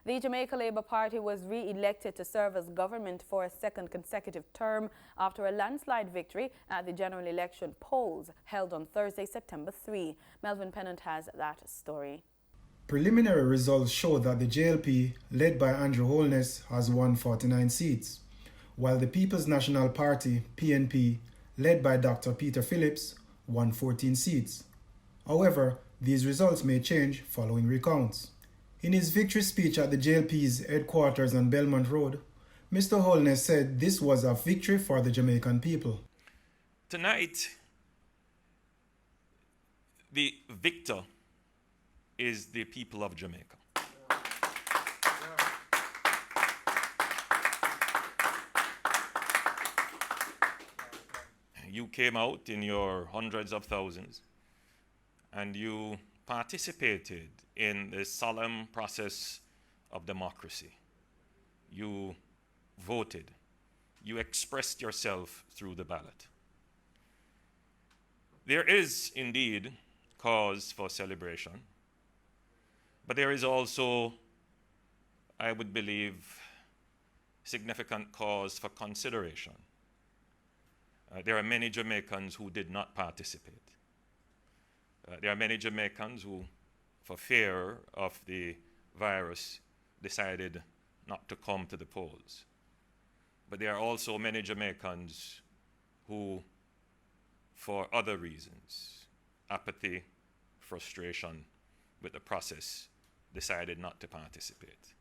The Jamaica Labour Party was re-elected to serve as government for a second consecutive term after a landslide victory at the general election polls held on Thursday, September 3. Melvin Pennant has that story. Preliminary results show that the JLP, led by Andrew Holness, has won 49 seats, while the People's National Party, PNP, led by Dr. Peter Phillips, won 14 seats. However, these results may change following recounts. In his victory speech at the JLP's headquarters on Belmont Road, Mr. Holness said this was a victory for the Jamaican people. Tonight, the victor is the people of Jamaica. You came out in your hundreds of thousands and you participated in the solemn process of democracy. You voted. You expressed yourself through the ballot. There is indeed cause for celebration, but there is also, I would believe, significant cause for consideration. There are many Jamaicans who did not participate. There are many Jamaicans who, for fear of the virus, decided not to come to the polls. But there are also many Jamaicans who, for other reasons, apathy, frustration with the process, decided not to participate.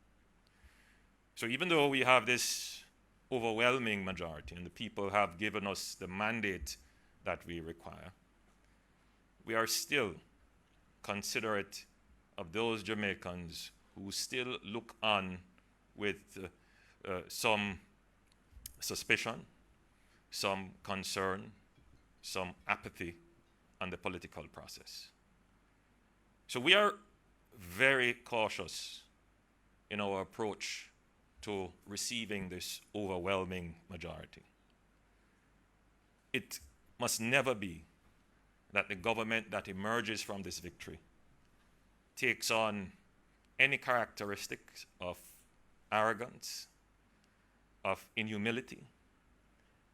So even though we have this overwhelming majority and the people have given us the mandate that we require, we are still considerate of those Jamaicans who still look on with some suspicion, some concern, some apathy on the political process. So we are very cautious in our approach to receiving this overwhelming majority. It must never be that the government that emerges from this victory takes on any characteristics of arrogance, of inhumility.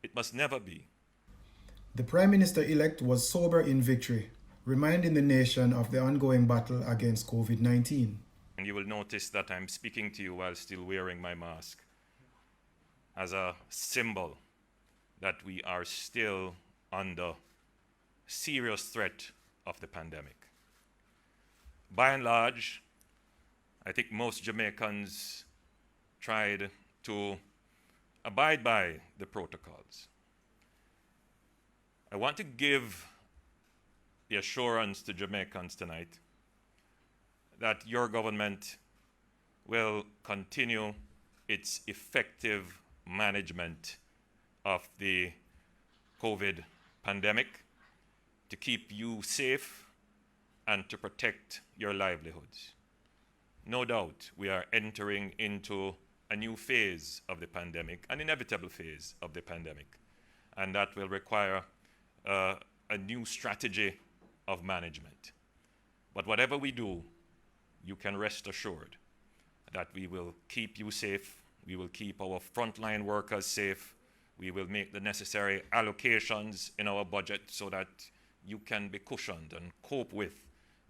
It must never be. The Prime Minister-elect was sober in victory, reminding the nation of the ongoing battle against COVID-19. And you will notice that I'm speaking to you while still wearing my mask as a symbol that we are still under serious threat of the pandemic. By and large, I think most Jamaicans tried to abide by the protocols. I want to give the assurance to Jamaicans tonight that your government will continue its effective management of the COVID pandemic to keep you safe and to protect your livelihoods. No doubt we are entering into a new phase of the pandemic, an inevitable phase of the pandemic, and that will require a new strategy of management. But whatever we do, you can rest assured that we will keep you safe, we will keep our frontline workers safe, we will make the necessary allocations in our budget so that you can be cushioned and cope with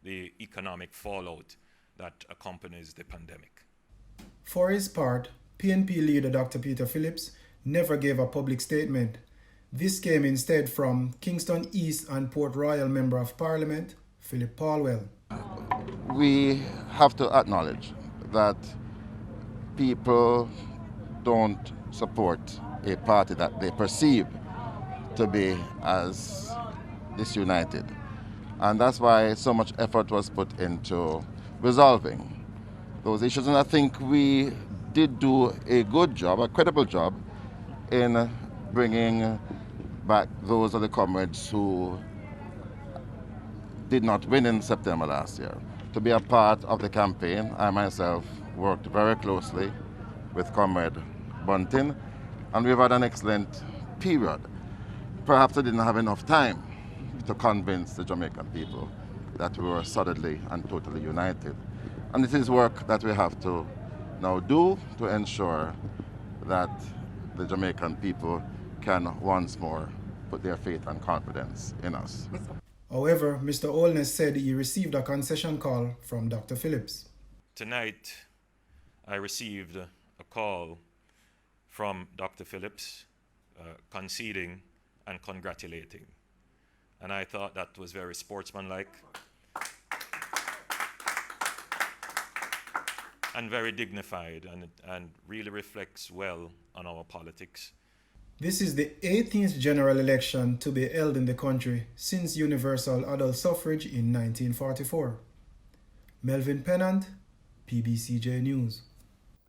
the economic fallout that accompanies the pandemic. For his part, PNP leader Dr. Peter Phillips never gave a public statement. This came instead from Kingston East and Port Royal Member of Parliament, Philip Paulwell. We have to acknowledge that people don't support a party that they perceive to be as disunited. And that's why so much effort was put into resolving those issues. And I think we did do a good job, a credible job, in bringing back those of the comrades who did not win in September last year. To be a part of the campaign, I myself worked very closely with Comrade Bunting, and we've had an excellent period. Perhaps I didn't have enough time to convince the Jamaican people that we were solidly and totally united. And it is work that we have to now do to ensure that the Jamaican people can once more put their faith and confidence in us. However, Mr. Holness said he received a concession call from Dr. Phillips. Tonight, I received a call from Dr. Phillips conceding and congratulating. And I thought that was very sportsmanlike and very dignified, and really reflects well on our politics. This is the 18th general election to be held in the country since universal adult suffrage in 1944. Melvin Pennant, PBCJ News.